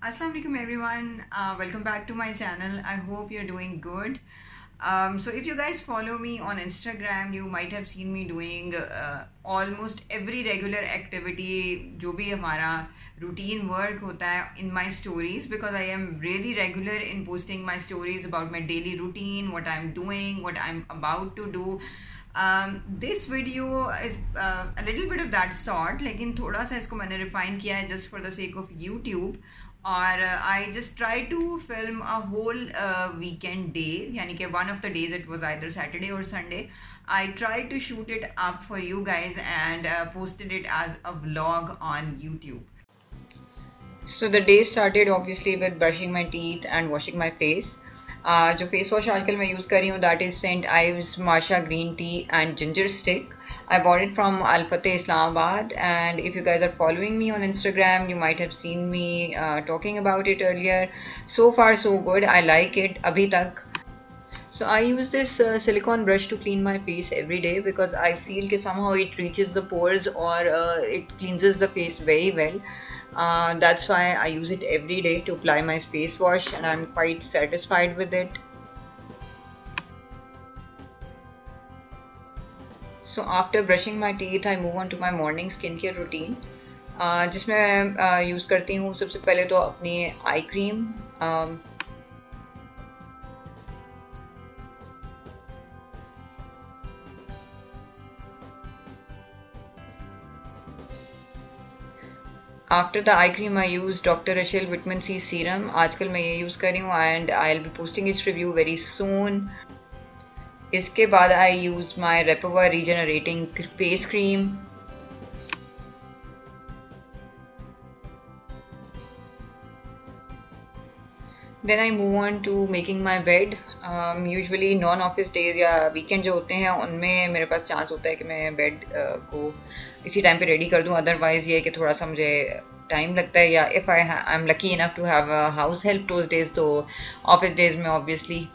Assalamu alaikum everyone. Welcome back to my channel. I hope you're doing good. So if you guys follow me on Instagram, you might have seen me doing almost every regular activity जो भी हमारा routine work होता है in my stories, because I am really regular in posting my stories about my daily routine, what I'm doing, what I'm about to do. This video is a little bit of that sort, लेकिन थोड़ा सा इसको मैंने refine किया है just for the sake of YouTube. और I just try to film a whole weekend day, यानी कि one of the days, it was either Saturday or Sunday. I tried to shoot it up for you guys and posted it as a vlog on YouTube. So the day started obviously with brushing my teeth and washing my face. जो face wash आजकल मैं use कर रही हूँ that is Saint Ives माशा green tea and ginger stick. I bought it from Al Fateh Islamabad, and if you guys are following me on Instagram, you might have seen me talking about it earlier. So far so good, I like it abhi tak. So I use this silicone brush to clean my face every day because I feel that somehow it reaches the pores or it cleanses the face very well. That's why I use it every day to apply my face wash, and I'm quite satisfied with it. So after brushing my teeth, I move on to my morning skincare routine, जिसमें मैं use करती हूँ सबसे पहले तो अपनी eye cream. After the eye cream, I use Dr. Rachel Vitamin C Serum. आजकल मैं ये यूज़ कर रही हूँ and I'll be posting its review very soon. इसके बाद I use my Repova Regenerating Face Cream. Then I move on to making my bed. Usually non-office days या weekend जो होते हैं उनमें मेरे पास चांस होता है कि मैं बेड को इसी टाइम पे रेडी कर दूँ. अदरवाइज ये है कि थोड़ा सा मुझे टाइम लगता है, या if I am lucky enough to have a house help those days, तो ऑफिस डेज में obviously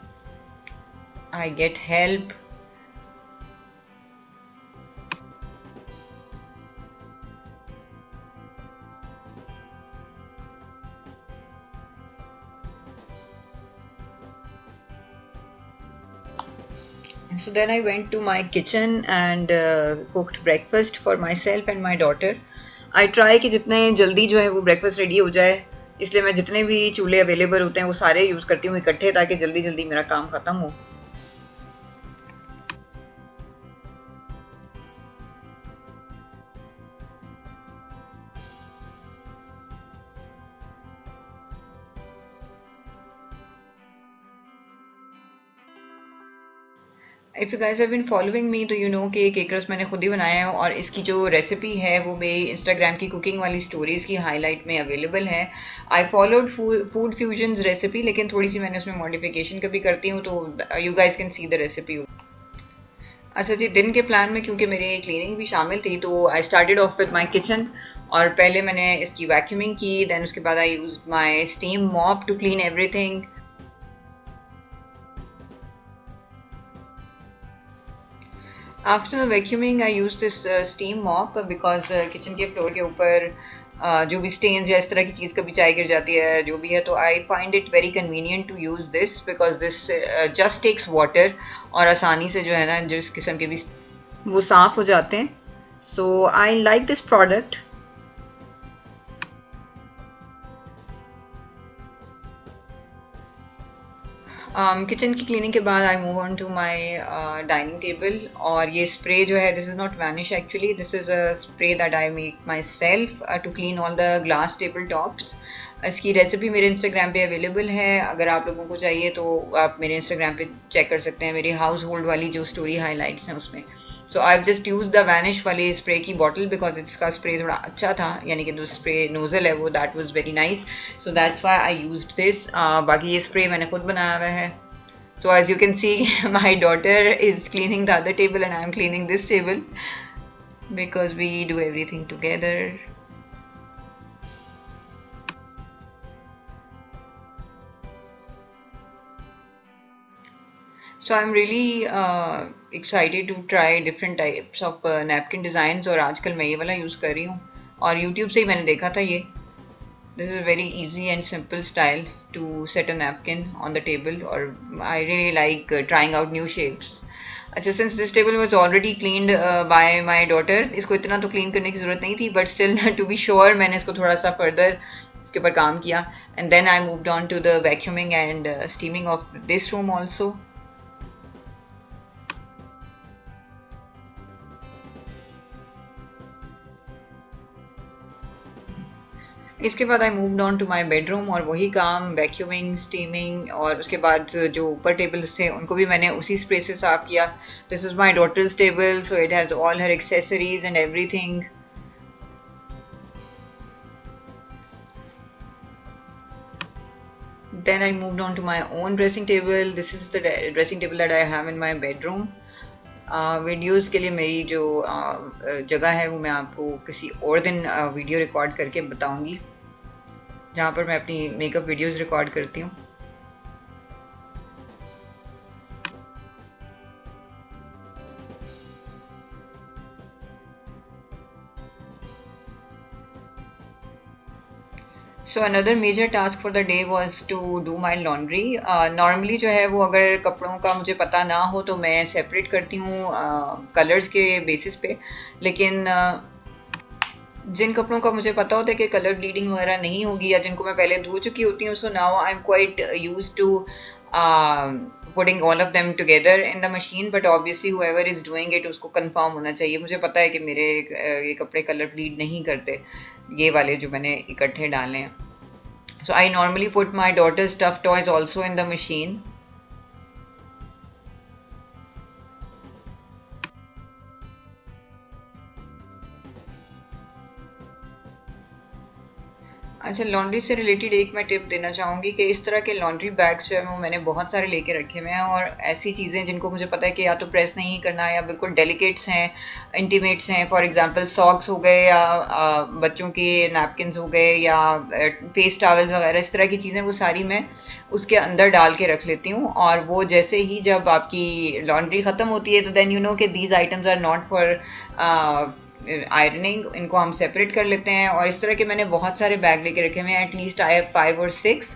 I get help. So then I went to my kitchen and cooked breakfast for myself and my daughter. I try कि जितने जल्दी जो है वो breakfast ready हो जाए, इसलिए मैं जितने भी चूल्हे अवेलेबल होते हैं वो सारे यूज़ करती हूँ इकट्ठे, ताकि जल्दी जल्दी मेरा काम ख़त्म हो. If you guys have been following me तो यू नो कि केक रस मैंने खुद ही बनाया है, और इसकी जो रेसिपी है वो मेरी इंस्टाग्राम की कुकिंग वाली स्टोरीज़ की हाईलाइट में अवेलेबल है. I followed food fusions recipe, लेकिन थोड़ी सी मैंने उसमें मॉडिफिकेशन कभी करती हूँ, तो you guys can see the recipe. अच्छा जी, दिन के प्लान में क्योंकि मेरी क्लीनिंग भी शामिल थी, तो I started off with my kitchen. और पहले मैंने इसकी वैक्यूमिंग की, दैन उसके बाद I use my steam mop to clean everything. After vacuuming I use this steam mop because kitchen के फ्लोर के ऊपर जो भी स्टेन्स या इस तरह की चीज़ कभी चाय गिर जाती है जो भी है, तो I find it very convenient to use this because this just takes water, और आसानी से जो है ना जिस किस्म के भी वो साफ़ हो जाते हैं. So I like this product. Kitchen की क्लीनिंग के बाद I move on to my dining table. और ये स्प्रे जो है, this is not Vanish actually, this is a spray that I make myself to clean all the glass table tops. इसकी recipe मेरे Instagram पे available है. अगर आप लोगों को चाहिए तो आप मेरे इंस्टाग्राम पे चेक कर सकते हैं, मेरी हाउस होल्ड वाली जो स्टोरी हाईलाइट्स हैं उसमें. So I just use the Vanish वाली स्प्रे की बॉटल बिकॉज इसका स्प्रे थोड़ा अच्छा था, यानी कि जो स्प्रे नोज़ल है वो that was very nice. So that's why I used this. बाकी ये स्प्रे मैंने खुद बनाया हुआ है. So as you can see, my daughter is cleaning the other table and I am cleaning this table because we do everything together. So I'm really excited to try different types of napkin designs, और आजकल मैं ये वाला use कर रही हूँ और YouTube से ही मैंने देखा था ये. This is a very easy and simple style to set a napkin on the table, or I really like trying out new shapes. अच्छा, since this table was already cleaned by my daughter, इसको इतना तो clean करने की ज़रूरत नहीं थी, but still to be sure मैंने इसको थोड़ा सा further इसके ऊपर काम किया, and then I moved on to the vacuuming and steaming of this room also. इसके बाद I moved on to my bedroom, और वही काम वैक्यूमिंग, स्टीमिंग, और उसके बाद जो ऊपर टेबल्स थे उनको भी मैंने उसी स्प्रे से साफ किया. This is my daughter's table, so it has all her accessories and everything. Then I moved on to my own dressing table. This is the dressing table that I have in my bedroom. Videos के लिए मेरी जो जगह है वो मैं आपको किसी और दिन वीडियो रिकॉर्ड करके बताऊंगी, जहाँ पर मैं अपनी मेकअप वीडियोज़ रिकॉर्ड करती हूँ. So another major task for the day was to do my laundry. Normally जो है वो अगर कपड़ों का मुझे पता ना हो तो मैं सेपरेट करती हूँ कलर्स के बेसिस पे, लेकिन जिन कपड़ों का मुझे पता होता है कि कलर ब्लीडिंग वगैरह नहीं होगी या जिनको मैं पहले धो चुकी होती हूँ, so now I am quite use to putting all of them together in the machine, but obviously whoever is doing it उसको confirm होना चाहिए. मुझे पता है कि मेरे ये कपड़े कलर ब्लीड नहीं करते, ये वाले जो मैंने इकट्ठे डाले हैं. So I normally put my daughter's stuffed toys also in the machine. अच्छा, लॉन्ड्री से रिलेटेड एक मैं टिप देना चाहूँगी कि इस तरह के लॉन्ड्री बैग्स जो है वो मैंने बहुत सारे लेके रखे हुए हैं, और ऐसी चीज़ें जिनको मुझे पता है कि या तो प्रेस नहीं करना है या बिल्कुल डेलिकेट्स हैं, इंटीमेट्स हैं, फॉर एग्जांपल सॉक्स हो गए या बच्चों के नैपकिन्स हो गए या फेस टॉवल्स वगैरह, इस तरह की चीज़ें वो सारी मैं उसके अंदर डाल के रख लेती हूँ. और वो जैसे ही जब आपकी लॉन्ड्री ख़त्म होती है तो देन यू नो कि these items are not for ironing, इनको हम सेपरेट कर लेते हैं. और इस तरह के मैंने बहुत सारे बैग लेके रखे हुए हैं, at least I have 5 or 6.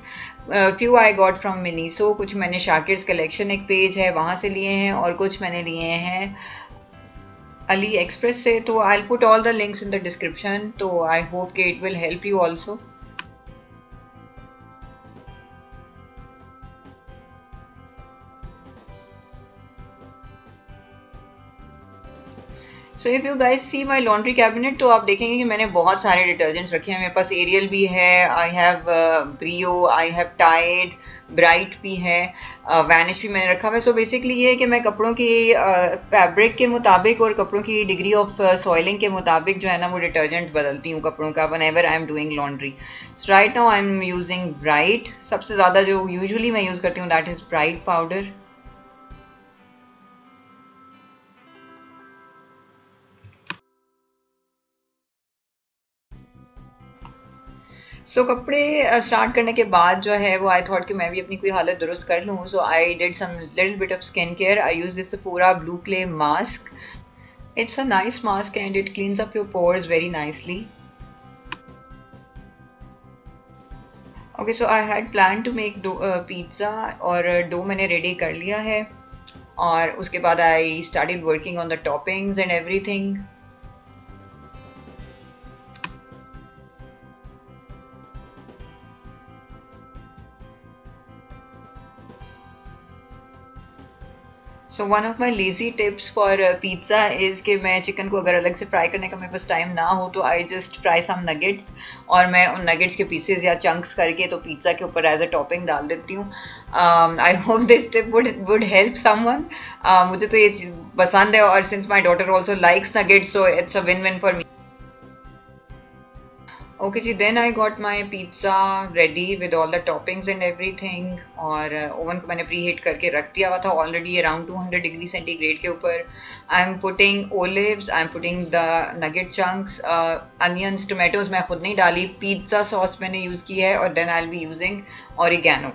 Few I got from Miniso, कुछ मैंने शाकिर्स कलेक्शन एक पेज है वहाँ से लिए हैं, और कुछ मैंने लिए हैं अली एक्सप्रेस से. तो I will put all the links in the description, तो आई होप कि it will help you also. So if you guys see my laundry cabinet, तो आप देखेंगे कि मैंने बहुत सारे डिटर्जेंट्स रखे हैं. मेरे पास एरियल भी है, I have Brio, I have Tide, bright भी है, वैनिश भी मैंने रखा हुआ है. सो बेसिकली ये है कि मैं कपड़ों की फैब्रिक के मुताबिक और कपड़ों की डिग्री ऑफ सॉइलिंग के मुताबिक जो है ना वो डिटर्जेंट बदलती हूँ कपड़ों का one ever I am doing laundry. So right now I am using bright. सबसे ज़्यादा जो यूजुअली मैं यूज़ करती हूँ दैट इज़ ब्राइट पाउडर. सो कपड़े स्टार्ट करने के बाद जो है वो आई थॉट कि मैं भी अपनी कोई हालत दुरुस्त कर लूँ. So I did some little bit of skin care. I use this Sephora blue clay mask. It's a nice mask and it cleanses up your pores very nicely. Okay, so I had plan to make pizza, और dough मैंने ready कर लिया है, और उसके बाद I started working on the toppings and everything. So one of my lazy tips for pizza is कि मैं चिकन को अगर अलग से फ्राई करने का मेरे पास टाइम ना हो तो I just fry some nuggets, और मैं उन नगेट्स के पीसेज या चंक्स करके तो पिज़्ज़ा के ऊपर एज अ टॉपिंग डाल देती हूँ. I hope this tip would help someone. मुझे तो ये चीज़ पसंद है, और since my daughter also likes nuggets, so it's a win win for me. Okay जी, then I got my pizza ready with all the toppings and everything, और oven को मैंने प्री हीट करके रख दिया हुआ था ऑलरेडी अराउंड 200 डिग्री सेंटीग्रेड के ऊपर. आई am putting olives, I am putting the nugget chunks, onions, tomatoes मैं खुद नहीं डाली, पिज़्ज़ा सॉस मैंने यूज़ की है, और then I will be using oregano.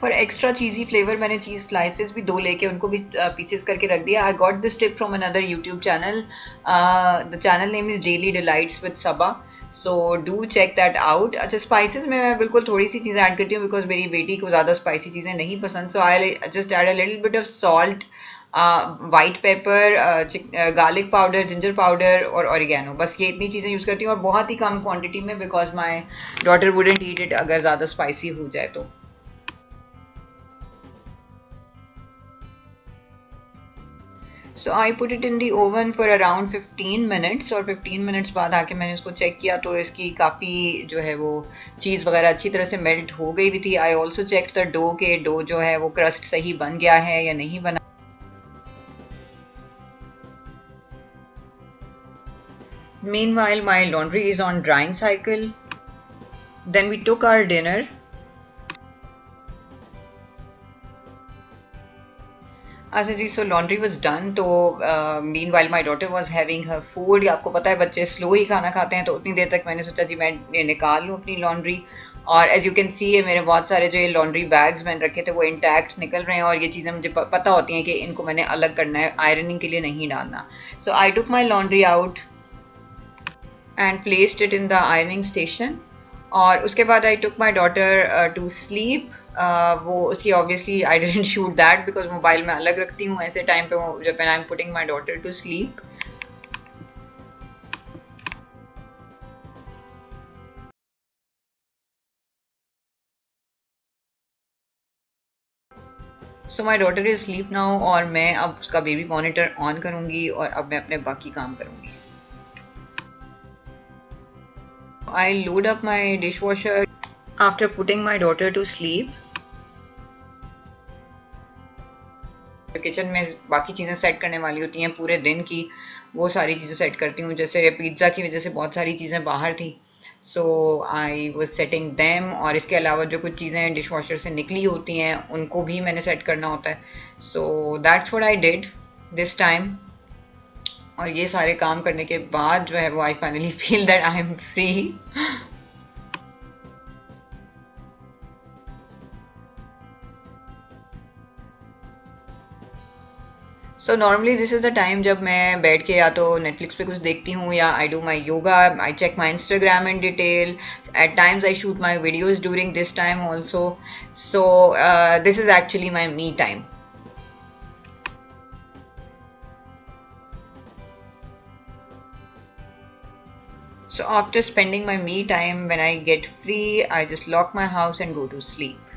For extra cheesy flavour मैंने चीज़ स्लाइसेस भी 2 लेके उनको भी पीसेस करके रख दिया. I got this tip from another YouTube channel. The channel name is daily delights with Saba. So do check that out. अच्छा, spices में मैं बिल्कुल थोड़ी सी चीज़ें ऐड करती हूँ बिकॉज मेरी बेटी को ज़्यादा स्पाइसी चीज़ें नहीं पसंद. So I just add a little bit of salt, white pepper, garlic powder, ginger powder और ऑरिगेनो. बस ये इतनी चीज़ें यूज़ करती हूँ और बहुत ही कम क्वांटिटी में because my daughter wouldn't eat it अगर ज़्यादा स्पाइसी हो जाए तो. So I put it in the oven for around 15 minutes और 15 मिनट्स बाद आके मैंने उसको चेक किया तो इसकी काफ़ी जो है वो चीज़ वगैरह अच्छी तरह से मेल्ट हो गई भी थी. I also check the dough के डो जो है वो क्रस्ट सही बन गया है या नहीं बना. Meanwhile, my laundry is on drying cycle. Then we took our dinner. अच्छा जी, सो लॉन्ड्री वॉज डन. तो mean while my daughter was having her food. आपको पता है बच्चे स्लो ही खाना खाते हैं, तो उतनी देर तक मैंने सोचा जी मैं ये निकाल लूँ अपनी लॉन्ड्री. और एज यू कैन सी ये मेरे बहुत सारे जो ये लॉन्ड्री बैग्स मैंने रखे थे वो इंटैक्ट निकल रहे हैं और ये चीज़ें मुझे पता होती हैं कि इनको मैंने अलग करना है, आयरनिंग के लिए नहीं डालना. So I took my laundry out and placed it in the ironing station. और उसके बाद I took my daughter to sleep. वो उसकी obviously I didn't shoot that because mobile में अलग रखती हूँ ऐसे टाइम पे जब I am putting my daughter to sleep. So my daughter is sleep now और मैं अब उसका बेबी मॉनिटर ऑन करूँगी और अब मैं अपने बाकी काम करूँगी. I load up my dishwasher after putting my daughter to sleep. Kitchen में बाकी चीज़ें सेट करने वाली होती हैं पूरे दिन की, वो सारी चीज़ें सेट करती हूँ. जैसे पिज़्ज़ा की वजह से बहुत सारी चीज़ें बाहर थी, सो आई वाज सेटिंग देम. और इसके अलावा जो कुछ चीज़ें डिशवॉशर से निकली होती हैं उनको भी मैंने सेट करना होता है. So that's what I did this time. और ये सारे काम करने के बाद जो है वो I finally feel that I am free. So normally this is the time जब मैं बैठ के या तो नेटफ्लिक्स पे कुछ देखती हूँ या I do my yoga, I check my Instagram in detail. At times I shoot my videos during this time also. So this is actually my me time. So after spending my me time, when I get free, I just lock my house and go to sleep.